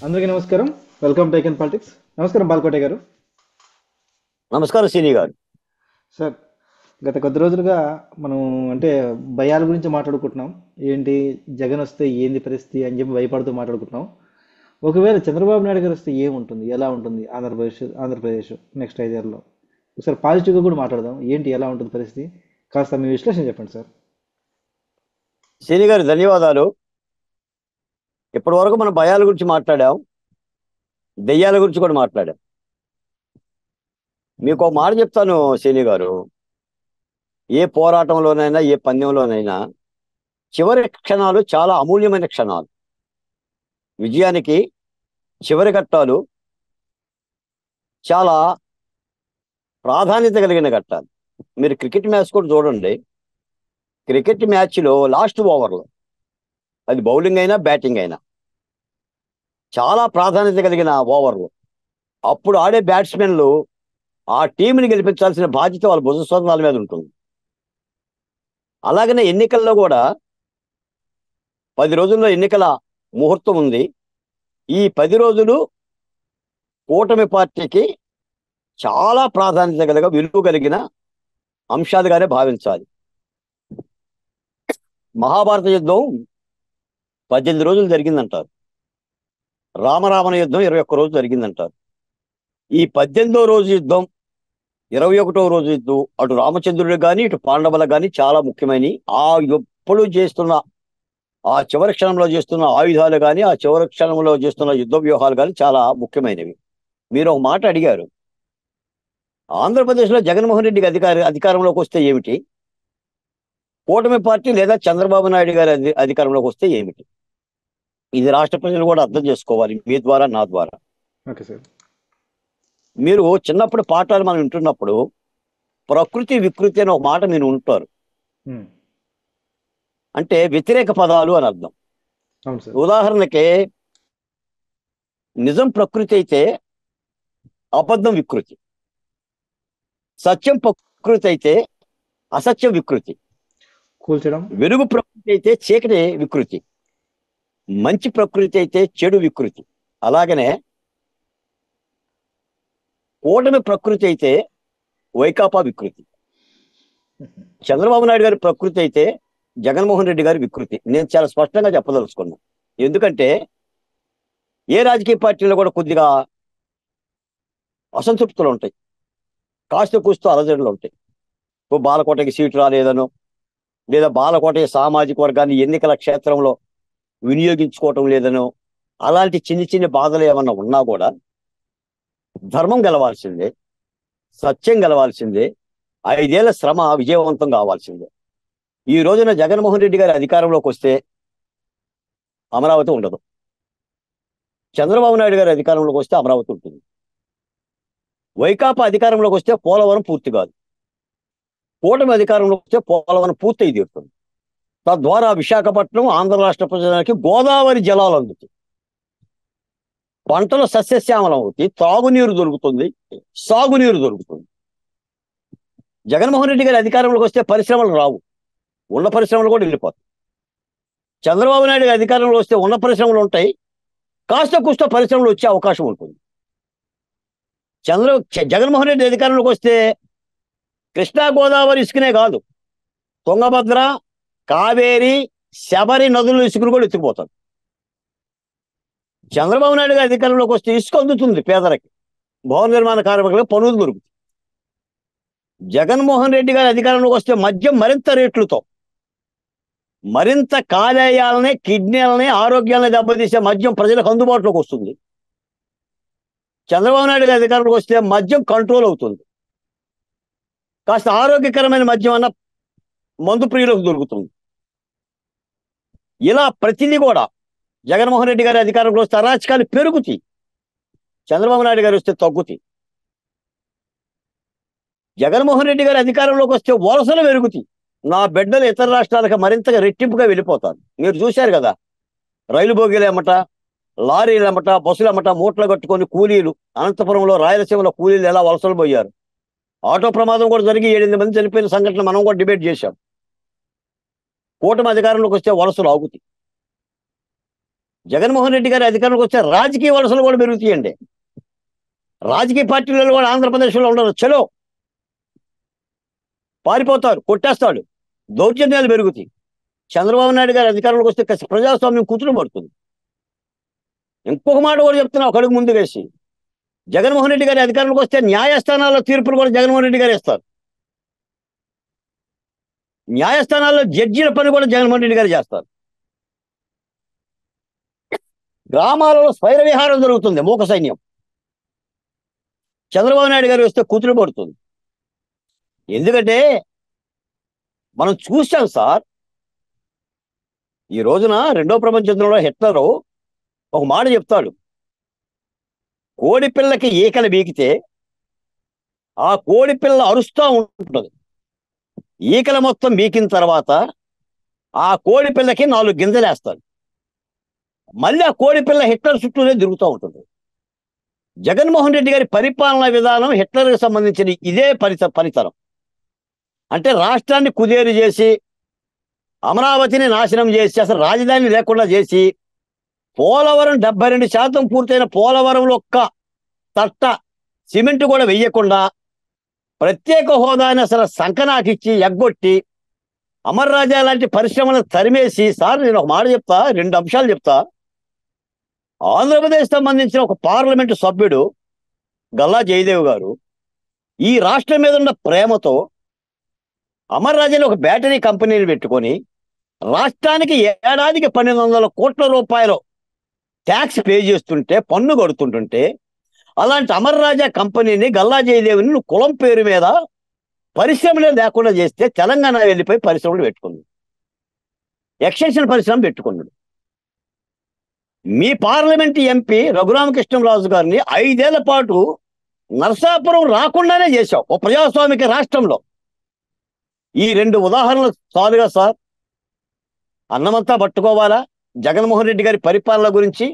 అందరికీ నమస్కారం. Welcome to icon politics. నమస్కారం బాల్కోటే గారు. నమస్కారం శ్రీని గారు. సార్, గత కొద్ది రోజులుగా మనం అంటే భయాల గురించి మాట్లాడుకుంటున్నాం. ఏంటి, జగన్ వస్తే ఏంది పరిస్థితి అని చెప్పి భయపడుతూ మాట్లాడుకుంటున్నాం. ఒకవేళ చంద్రబాబు నాయుడు గారు వస్తే ఏముంటుంది, ఎలా ఉంటుంది ఆంధ్రప్రదేశ్ నెక్స్ట్ 5 ఏళ్ళలో? ఒకసారి పాజిటివ్గా కూడా మాట్లాడదాం. ఏంటి, ఎలా ఉంటుంది పరిస్థితి? కాస్త మీ విశ్లేషణ చెప్పండి సార్. శ్రీని గారు ధన్యవాదాలు. ఇప్పటి వరకు మనం భయాల గురించి మాట్లాడాం, దెయ్యాల గురించి కూడా మాట్లాడాం. మీకు ఒక మాట చెప్తాను శ్రీని గారు. ఏ పోరాటంలోనైనా ఏ పందెంలోనైనా చివరి క్షణాలు చాలా అమూల్యమైన క్షణాలు. విజయానికి చివరి ఘట్టాలు చాలా ప్రాధాన్యత కలిగిన ఘట్టాలు. మీరు క్రికెట్ మ్యాచ్ కూడా చూడండి. క్రికెట్ మ్యాచ్లో లాస్ట్ ఓవర్లో, అది బౌలింగ్ అయినా బ్యాటింగ్ అయినా, చాలా ప్రాధాన్యత కలిగిన ఓవర్లు. అప్పుడు ఆడే బ్యాట్స్మెన్లు ఆ టీంని గెలిపించాల్సిన బాధ్యత వాళ్ళ భుజస్కంధాల మీద ఉంటుంది. అలాగనే ఎన్నికల్లో కూడా 10 రోజుల్లో ఎన్నికల ముహూర్తం ఉంది. ఈ 10 రోజులు కూటమి పార్టీకి చాలా ప్రాధాన్యత విలువ కలిగిన అంశాలుగానే భావించాలి. మహాభారత యుద్ధం 18 రోజులు జరిగిందంటారు. రామరావణ యుద్ధం 21 రోజు జరిగిందంటారు. ఈ 18వ రోజు యుద్ధం, 21వ రోజు యుద్ధం అటు రామచంద్రుడికి కానీ ఇటు పాండవులకు కానీ చాలా ముఖ్యమైన. ఆ ఎప్పుడు చేస్తున్న ఆ చివరి క్షణంలో చేస్తున్న ఆయుధాలు కానీ ఆ చివరి క్షణంలో చేస్తున్న యుద్ధ వ్యూహాలు కానీ చాలా ముఖ్యమైనవి. మీరు ఒక మాట అడిగారు, ఆంధ్రప్రదేశ్లో జగన్మోహన్ రెడ్డికి అధికారంలోకి వస్తే ఏమిటి, కూటమి పార్టీ లేదా చంద్రబాబు నాయుడు గారి అధికారంలోకి వస్తే ఏమిటి? ఇది రాష్ట్ర ప్రజలు కూడా అర్థం చేసుకోవాలి, మీ ద్వారా నా ద్వారా. Okay sir. మీరు చిన్నప్పుడు పాఠాలు మనం వింటున్నప్పుడు ప్రకృతి వికృతి అని ఒక మాట మీరు ఉంటారు. ఉమ్, అంటే వ్యతిరేక పదాలు అని అర్థం. అవును సార్. ఉదాహరణకి నిజం ప్రకృతి అయితే అబద్ధం వికృతి, సత్యం ప్రకృతి అయితే అసత్యం వికృతి, కూల్చడం. వెలుగు ప్రకృతి అయితే చీకటి వికృతి, మంచి ప్రకృతి అయితే చెడు వికృతి. అలాగనే కూటమి ప్రకృతి అయితే వైకాపా వికృతి, చంద్రబాబు నాయుడు గారి ప్రకృతి అయితే జగన్మోహన్ రెడ్డి గారి వికృతి. నేను చాలా స్పష్టంగా చెప్పదలుచుకున్నాను. ఎందుకంటే ఏ రాజకీయ పార్టీలో కూడా కొద్దిగా అసంతృప్తులు ఉంటాయి, కాస్త కూస్తూ అలజడులు ఉంటాయి. ఓ బాలకోటకి సీటు రాలేదనో, లేదా బాలకోట సామాజిక వర్గాన్ని ఎన్నికల క్షేత్రంలో వినియోగించుకోవటం లేదనో, అలాంటి చిన్ని చిన్ని బాధలు ఏమన్నా ఉన్నా కూడా ధర్మం గెలవాల్సిందే, సత్యం గెలవాల్సిందే, 5 ఏళ్ల శ్రమ విజయవంతం కావాల్సిందే. ఈ రోజున జగన్మోహన్ రెడ్డి గారి అధికారంలోకి వస్తే అమరావతి ఉండదు, చంద్రబాబు నాయుడు గారి అధికారంలోకి వస్తే అమరావతి ఉంటుంది. వైకాపా అధికారంలోకి వస్తే పోలవరం పూర్తి కాదు, కూటమి అధికారంలోకి వస్తే పోలవరం పూర్తి తీరుతుంది. తద్వారా విశాఖపట్నం ఆంధ్ర రాష్ట్ర ప్రజలకి గోదావరి జలాలు అందుతాయి, పంటలు సస్యశ్యామలం అవుతాయి, తాగునీరు దొరుకుతుంది, సాగునీరు దొరుకుతుంది. జగన్మోహన్ రెడ్డి గారి అధికారంలోకి వస్తే పరిశ్రమలు రావు, ఉన్న పరిశ్రమలు కూడా వెళ్ళిపోతాయి. చంద్రబాబు నాయుడు గారి అధికారంలో వస్తే ఉన్న పరిశ్రమలు ఉంటాయి, కాస్త కూస్త పరిశ్రమలు వచ్చే అవకాశం ఉంటుంది. జగన్మోహన్ రెడ్డి అధికారంలోకి వస్తే కృష్ణా గోదావరి ఇసుకనే కాదు, తుంగభద్ర, కావేరి, శబరి నదుల ఇసుకను కూడా ఎత్తుకుపోతాడు. చంద్రబాబు నాయుడు గారి అధికారంలోకి వస్తే ఇసుక అందుతుంది పేదలకి, భవన నిర్మాణ కార్మికులకు పనులు దొరుకుతాయి. జగన్మోహన్ రెడ్డి గారి అధికారంలోకి వస్తే మద్యం మరింత రేట్లతో, మరింత కాలేయాలని, కిడ్నీలని, ఆరోగ్యాలను దెబ్బతీసే మద్యం ప్రజలకు అందుబాటులోకి వస్తుంది. చంద్రబాబు నాయుడు గారి అధికారంలోకి వస్తే మద్యం కంట్రోల్ అవుతుంది, కాస్త ఆరోగ్యకరమైన మద్యం అన్న మందు ప్రియులకు దొరుకుతుంది. ఇలా ప్రతిదీ కూడా జగన్మోహన్ రెడ్డి గారి అధికారంలో వస్తే అరాచకాలు పెరుగుతాయి, చంద్రబాబు నాయుడు గారు వస్తే తగ్గుతాయి. జగన్మోహన్ రెడ్డి గారి అధికారంలోకి వస్తే వలసలు పెరుగుతాయి, నా బిడ్డలు ఇతర రాష్ట్రాలకు మరింతగా రెట్టింపుగా వెళ్ళిపోతారు. మీరు చూశారు కదా, రైలు బోగీలు ఏమట, లారీలు ఏమట, బస్సులు ఏమట, మూటలు కట్టుకొని కూలీలు అనంతపురంలో, రాయలసీమలో కూలీలు ఎలా వలసలు పోయారు. ఆటో ప్రమాదం కూడా జరిగి 7-8 మంది చనిపోయిన సంఘటన మనం కూడా డిబేట్ చేశాం. కూటమి అధికారంలోకి వస్తే వలసలు ఆగుతాయి. జగన్మోహన్ రెడ్డి గారి అధికారంలోకి వస్తే రాజకీయ వలసలు కూడా పెరుగుతాయండి. రాజకీయ పార్టీలలో కూడా ఆంధ్రప్రదేశ్లో ఉండరు. చలో పారిపోతారు, కొట్టేస్తాడు, దౌర్జన్యాలు పెరుగుతాయి. చంద్రబాబు నాయుడు గారి అధికారంలోకి వస్తే ప్రజాస్వామ్యం కూతురు పడుతుంది. ఇంకొక మాట కూడా చెప్తున్నా, ఒక అడుగు ముందు వేసి, జగన్మోహన్ రెడ్డి గారి అధికారంలోకి వస్తే న్యాయస్థానాల్లో తీర్పులు కూడా జగన్మోహన్ రెడ్డి గారు ఇస్తారు. న్యాయస్థానాల్లో జడ్జీల పని కూడా జగన్మోహన్ రెడ్డి గారు చేస్తారు. గ్రామాలలో స్వైర విహారం జరుగుతుంది, మూక సైన్యం. చంద్రబాబు నాయుడు గారు వస్తే కూతురు పడుతుంది. ఎందుకంటే మనం చూసాం సార్, ఈ రోజున రెండో ప్రపంచ యుద్ధంలో హిట్లరు ఒక మాట చెప్తాడు, కోడి పిల్లకి ఈకలు బీకితే ఆ కోడి పిల్ల అరుస్తూ ఉంటుంది. ఈకల మొత్తం బీకిన తర్వాత ఆ కోడి పిల్లకి 4 గింజలేస్తాడు. మళ్ళీ ఆ కోడి పిల్ల హిట్లర్ చుట్టూనే తిరుగుతూ ఉంటుంది. జగన్మోహన్ రెడ్డి గారి పరిపాలనా విధానం హిట్లర్కి సంబంధించిన ఇదే పనితరం. అంటే రాష్ట్రాన్ని కుదేరు చేసి, అమరావతిని నాశనం చేసి, అసలు రాజధాని లేకుండా చేసి, పోలవరం 72% పూర్తయిన పోలవరంలో ఒక్క తట్ట సిమెంట్ కూడా వెయ్యకుండా ప్రత్యేక హోదాని అసలు సంకనాకిచ్చి ఎగ్గొట్టి అమర్ రాజా లాంటి పరిశ్రమలను తరిమేసి, సార్ నేను ఒక మాట చెప్తా, 2 అంశాలు చెప్తా. ఆంధ్రప్రదేశ్ సంబంధించిన ఒక పార్లమెంటు సభ్యుడు గల్లా జయదేవ్ గారు ఈ రాష్ట్రం మీద ఉన్న ప్రేమతో అమర్ రాజాని ఒక బ్యాటరీ కంపెనీని పెట్టుకొని రాష్ట్రానికి ఏడాదికి 1200 కోట్ల రూపాయలు ట్యాక్స్ పే చేస్తుంటే, పన్ను కడుతుంటుంటే, అలాంటి అమర్ రాజా కంపెనీని గల్లా జయదేవిని నువ్వు కులం పేరు మీద పరిశ్రమలే లేకుండా చేస్తే తెలంగాణ వెళ్ళిపోయి పరిశ్రమలు పెట్టుకుంది, ఎక్స్టెన్షన్ పరిశ్రమ పెట్టుకున్నాడు. మీ పార్లమెంట్ ఎంపీ రఘురామకృష్ణరాజు గారిని 5 ఏళ్ల పాటు నరసాపురం రాకుండానే చేశావు ఓ ప్రజాస్వామిక రాష్ట్రంలో. ఈ 2 ఉదాహరణలు చాలుగా సార్. అన్నమంతా పట్టుకోవాలా జగన్మోహన్ రెడ్డి గారి పరిపాలన గురించి?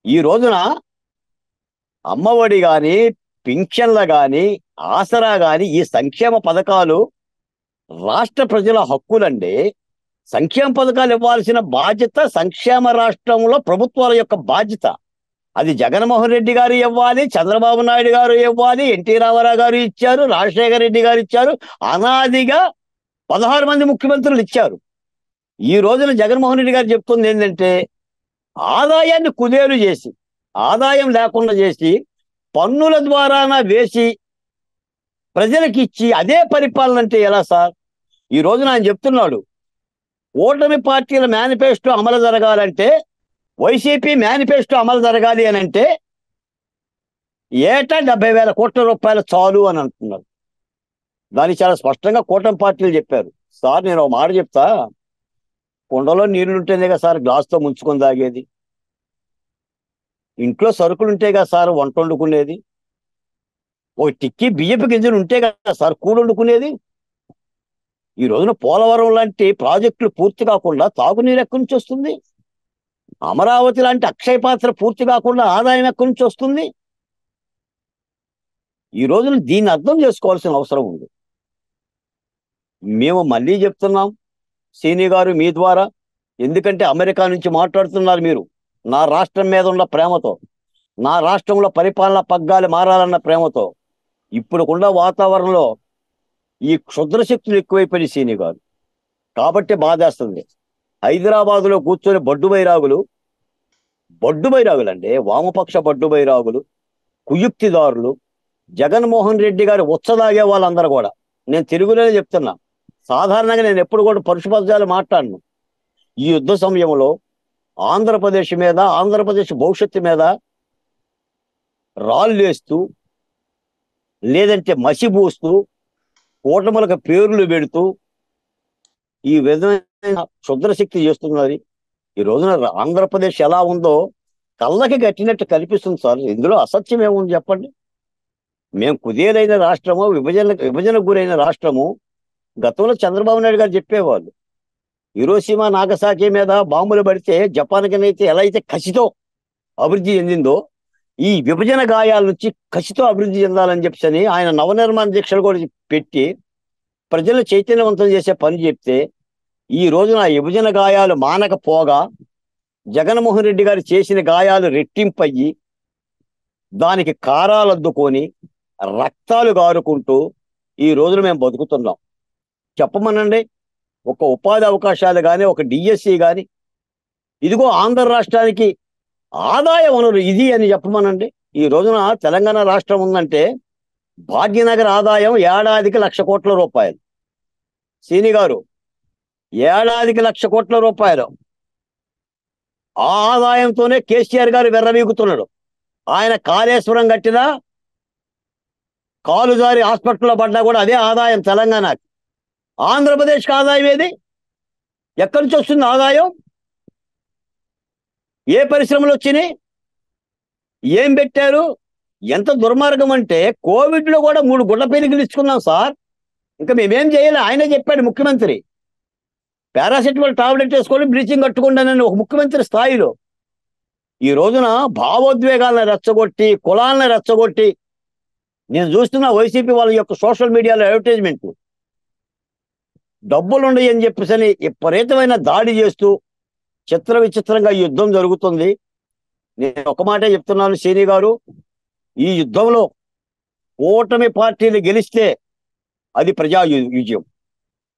ఈ రోజున అమ్మఒడి కానీ, పింఛన్ల కానీ, ఆసరా కానీ, ఈ సంక్షేమ పథకాలు రాష్ట్ర ప్రజల హక్కులండి. సంక్షేమ పథకాలు ఇవ్వాల్సిన బాధ్యత సంక్షేమ రాష్ట్రంలో ప్రభుత్వాల యొక్క బాధ్యత. అది జగన్మోహన్ రెడ్డి గారు ఇవ్వాలి, చంద్రబాబు నాయుడు గారు ఇవ్వాలి, ఎన్టీ రామారావు గారు ఇచ్చారు, రాజశేఖర రెడ్డి గారు ఇచ్చారు, అనాదిగా 16 మంది ముఖ్యమంత్రులు ఇచ్చారు. ఈ రోజున జగన్మోహన్ రెడ్డి గారు చెప్తుంది ఏంటంటే, ఆదాయాన్ని కుదేలు చేసి, ఆదాయం లేకుండా చేసి, పన్నుల ద్వారాన వేసి ప్రజలకు ఇచ్చి అదే పరిపాలన అంటే ఎలా సార్? ఈ రోజున ఆయన చెప్తున్నాడు, ఓటమి పార్టీల మేనిఫెస్టో అమలు జరగాలంటే, వైసీపీ మేనిఫెస్టో అమలు జరగాలి అని అంటే ఏటా 70,000 కోట్ల రూపాయలు చాలు అని అంటున్నారు. దానికి చాలా స్పష్టంగా కూటమి పార్టీలు చెప్పారు. సార్ నేను ఒక మాట చెప్తా, కుండలో నీళ్లుంటేనే కదా సార్ గ్లాస్తో ముంచుకొని తాగేది, ఇంట్లో సరుకులు ఉంటే కదా సార్ వంట వండుకునేది, ఒక టిక్కి బియ్యపు గింజలు ఉంటే కదా సార్ కూడు వండుకునేది. ఈ రోజున పోలవరం లాంటి ప్రాజెక్టులు పూర్తి కాకుండా తాగునీరు ఎక్కడి నుంచి వస్తుంది? అమరావతి లాంటి అక్షయ పాత్ర పూర్తి కాకుండా ఆదాయం ఎక్కడి నుంచి వస్తుంది? ఈ రోజున దీన్ని అర్థం చేసుకోవాల్సిన అవసరం ఉంది. మేము మళ్ళీ చెప్తున్నాం సీని గారు మీ ద్వారా, ఎందుకంటే అమెరికా నుంచి మాట్లాడుతున్నారు మీరు. నా రాష్ట్రం మీద ఉన్న ప్రేమతో, నా రాష్ట్రంలో పరిపాలన పగ్గాలు మారాలన్న ప్రేమతో, ఇప్పుడున్న వాతావరణంలో ఈ క్షుద్ర శక్తులు ఎక్కువైపోయినాయి సీని గారు. కాబట్టి బాధేస్తుంది. హైదరాబాదులో కూర్చొని బడ్డు బైరాగులు అండి, వామపక్ష బడ్డు బైరాగులు, కుయుక్తిదారులు, జగన్మోహన్ రెడ్డి గారి ఉచ్చదాగే వాళ్ళందరూ కూడా, నేను తెలుగులోనే చెప్తున్నా, సాధారణంగా నేను ఎప్పుడు కూడా పరుషపదాలు మాట్లాడను. ఈ యుద్ధ సమయంలో ఆంధ్రప్రదేశ్ మీద, ఆంధ్రప్రదేశ్ భవిష్యత్తు మీద రాళ్ళు వేస్తూ, లేదంటే మసిబూస్తూ, కూటములకు పేర్లు పెడుతూ ఈ విధమైన క్షుద్రశక్తి చేస్తున్నది. ఈ రోజున ఆంధ్రప్రదేశ్ ఎలా ఉందో కళ్ళకి కట్టినట్టు కనిపిస్తుంది సార్. ఇందులో అసత్యం ఏముంది చెప్పండి? మేము కుదేలైన రాష్ట్రము, విభజనకు గురైన రాష్ట్రము. గతంలో చంద్రబాబు నాయుడు గారు చెప్పేవాళ్ళు, హిరోషిమా నాగసాకి మీద బాంబులు పడితే జపాన్కినైతే ఎలా అయితే కసితో అభివృద్ధి చెందిందో, ఈ విభజన గాయాల నుంచి కసితో అభివృద్ధి చెందాలని చెప్పని ఆయన నవనిర్మాణ దీక్షలు కూడా పెట్టి ప్రజలను చైతన్యవంతం చేసే పని చెప్తే, ఈ రోజున విభజన గాయాలు మానకపోగా జగన్మోహన్ రెడ్డి గారు చేసిన గాయాలు రెట్టింపయ్యి దానికి కారాలు అద్దుకొని రక్తాలు గారుకుంటూ ఈ రోజున మేము బతుకుతున్నాం. చెప్పమనండి, ఒక ఉపాధి అవకాశాలు కానీ, ఒక డిఎస్సి కానీ, ఇదిగో ఆంధ్ర రాష్ట్రానికి ఆదాయ వనరు ఇది అని చెప్పమనండి. ఈ రోజున తెలంగాణ రాష్ట్రం ఉందంటే భాగ్యనగర్ ఆదాయం ఏడాదికి 1,00,000 కోట్ల రూపాయలు. సీని గారు, ఏడాదికి 1,00,000 కోట్ల రూపాయలు. ఆ ఆదాయంతోనే కేసీఆర్ గారు వెర్రవీగుతున్నాడు. ఆయన కాళేశ్వరం కట్టినా, కాలు జారి హాస్పిటల్లో పడ్డా కూడా అదే ఆదాయం తెలంగాణకి. ఆంధ్రప్రదేశ్కి ఆదాయం ఏది? ఎక్కడి నుంచి వస్తుంది ఆదాయం? ఏ పరిశ్రమలు వచ్చినాయి? ఏం పెట్టారు? ఎంత దుర్మార్గం అంటే కోవిడ్లో కూడా 3 గుడ్ల పెరుగులు ఇచ్చుకున్నాం సార్. ఇంకా మేమేం చేయాలి? ఆయనే చెప్పాడు ముఖ్యమంత్రి, పారాసెటమాల్ టాబ్లెట్ వేసుకొని బ్లీచింగ్ కట్టుకుంటానని ఒక ముఖ్యమంత్రి స్థాయిలో. ఈ రోజున భావోద్వేగాలను రెచ్చగొట్టి, కులాలను రెచ్చగొట్టి, నేను చూస్తున్న వైసీపీ వాళ్ళ యొక్క సోషల్ మీడియాలో అడ్వర్టైజ్మెంట్, డబ్బులుండయి అని చెప్పేసి విపరీతమైన దాడి చేస్తూ చిత్ర విచిత్రంగా ఈ యుద్ధం జరుగుతుంది. నేను ఒక మాటే చెప్తున్నాను సీని గారు, ఈ యుద్ధంలో కూటమి పార్టీలు గెలిస్తే అది ప్రజా విజయం.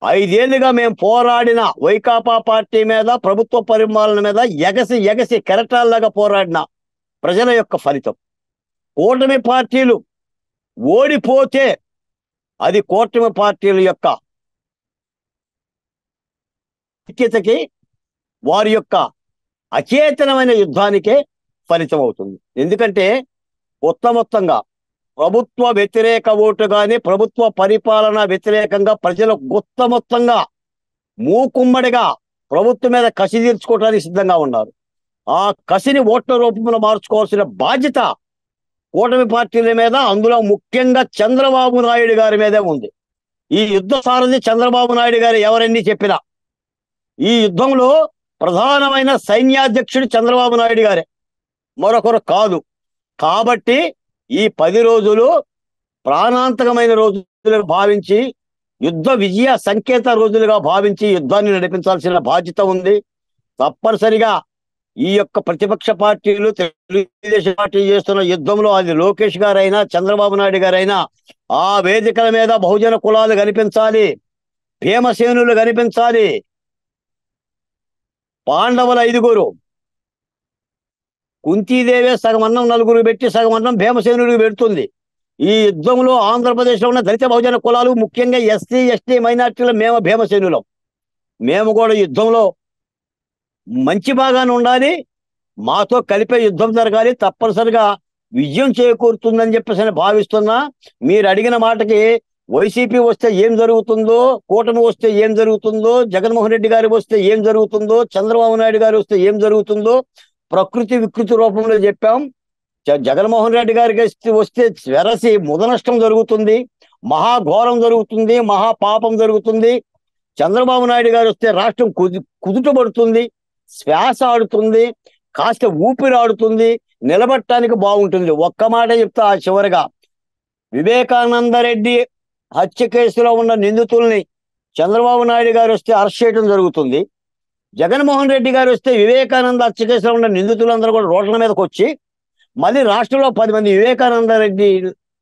5 ఏళ్లుగా మేము పోరాడిన వైకాపా పార్టీ మీద, ప్రభుత్వ పరిపాలన మీద ఎగసి కెరటాల్లాగా పోరాడిన ప్రజల యొక్క ఫలితం. కూటమి పార్టీలు ఓడిపోతే అది కూటమి పార్టీల యొక్క ఐక్యతకి, వారి యొక్క అచేతనమైన యుద్ధానికే ఫలితం అవుతుంది. ఎందుకంటే మొత్తంగా ప్రభుత్వ వ్యతిరేక ఓటు కానీ, ప్రభుత్వ పరిపాలన వ్యతిరేకంగా ప్రజలు మొత్తంగా మూకుమ్మడిగా ప్రభుత్వం మీద కసి తీర్చుకోవడానికి సిద్ధంగా ఉన్నారు. ఆ కసిని ఓట్ల రూపంలో మార్చుకోవాల్సిన బాధ్యత కూటమి పార్టీల మీద, అందులో ముఖ్యంగా చంద్రబాబు నాయుడు గారి మీదే ఉంది. ఈ యుద్ధ సారథి చంద్రబాబు నాయుడు గారు ఎవరన్నీ చెప్పినా, ఈ యుద్ధంలో ప్రధానమైన సైన్యాధ్యక్షుడు చంద్రబాబు నాయుడు గారే, మరొకరు కాదు. కాబట్టి ఈ 10 రోజులు ప్రాణాంతకమైన రోజులుగా భావించి, యుద్ధ విజయ సంకేత రోజులుగా భావించి యుద్ధాన్ని నడిపించాల్సిన బాధ్యత ఉంది. తప్పనిసరిగా ఈ యొక్క ప్రతిపక్ష పార్టీలు, తెలుగుదేశం పార్టీ చేస్తున్న యుద్ధంలో అది లోకేష్ గారైనా, చంద్రబాబు నాయుడు గారైనా ఆ వేదికల మీద బహుజన కులాలు కనిపించాలి, భీమసేనులు కనిపించాలి. పాండవుల 5గురు, కుంతీదేవే సగం అన్నం 4గురు పెట్టి సగం అన్నం భీమసేనుడికి పెడుతుంది. ఈ యుద్ధంలో ఆంధ్రప్రదేశ్లో ఉన్న దళిత బహుజన కులాలు, ముఖ్యంగా ఎస్సీ ఎస్టీ మైనార్టీలు మేము భీమసేనులం. మేము కూడా యుద్ధంలో మంచి భాగాన్ని ఉండాలి, మాతో కలిపే యుద్ధం జరగాలి. తప్పనిసరిగా విజయం చేకూరుతుందని చెప్పేసి భావిస్తున్నా. మీరు అడిగిన మాటకి వైసీపీ వస్తే ఏం జరుగుతుందో, కూటమి వస్తే ఏం జరుగుతుందో, జగన్మోహన్ రెడ్డి గారు వస్తే ఏం జరుగుతుందో, చంద్రబాబు నాయుడు గారు వస్తే ఏం జరుగుతుందో ప్రకృతి వికృతి రూపంలో చెప్పాం. జగన్మోహన్ రెడ్డి గారికి వస్తే వెరసి ముదనష్టం జరుగుతుంది, మహాఘోరం జరుగుతుంది, మహాపాపం జరుగుతుంది. చంద్రబాబు నాయుడు గారు వస్తే రాష్ట్రం కుదుటపడుతుంది, శ్వాస ఆడుతుంది, కాస్త ఊపిరాడుతుంది, నిలబట్టడానికి బాగుంటుంది. ఒక్క మాట చెప్తా చివరిగా, వివేకానంద రెడ్డి హత్య కేసులో ఉన్న నిందితుల్ని చంద్రబాబు నాయుడు గారు వస్తే అరెస్ట్ చేయడం జరుగుతుంది. జగన్మోహన్ రెడ్డి గారు వస్తే వివేకానంద హత్య కేసులో ఉన్న నిందితులందరూ కూడా రోడ్ల మీదకి వచ్చి మళ్ళీ రాష్ట్రంలో 10 మంది వివేకానంద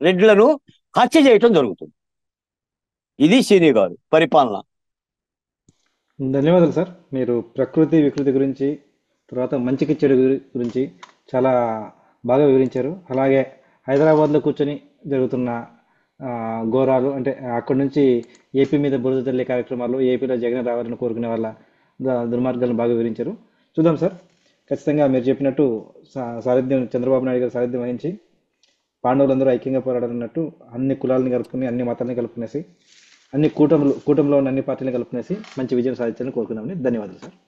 రెడ్డిలను హత్య చేయటం జరుగుతుంది. ఇది సీని గారు పరిపాలన. ధన్యవాదాలు సార్. మీరు ప్రకృతి వికృతి గురించి, తర్వాత మంచికి చెడు గురించి చాలా బాగా వివరించారు. అలాగే హైదరాబాద్లో కూర్చొని జరుగుతున్న ఘోరాలు, అంటే అక్కడి నుంచి ఏపీ మీద బురద తల్లి కార్యక్రమాలు, ఏపీలో జగన్ రావాలని కోరుకునే వాళ్ళ దుర్మార్గాలను బాగా వివరించారు. చూద్దాం సార్, ఖచ్చితంగా మీరు చెప్పినట్టు సారథ్యం చంద్రబాబు నాయుడు గారు సారథ్యం వహించి పాండవులందరూ ఐక్యంగా పోరాడాలన్నట్టు అన్ని కులాలని కలుపుకుని, అన్ని మతాలని కలుపుకునేసి, అన్ని కూటమిలో ఉన్న అన్ని పార్టీలను కలుపుకునేసి మంచి విజయం సాధించాలని కోరుకున్నామని. ధన్యవాదాలు సార్.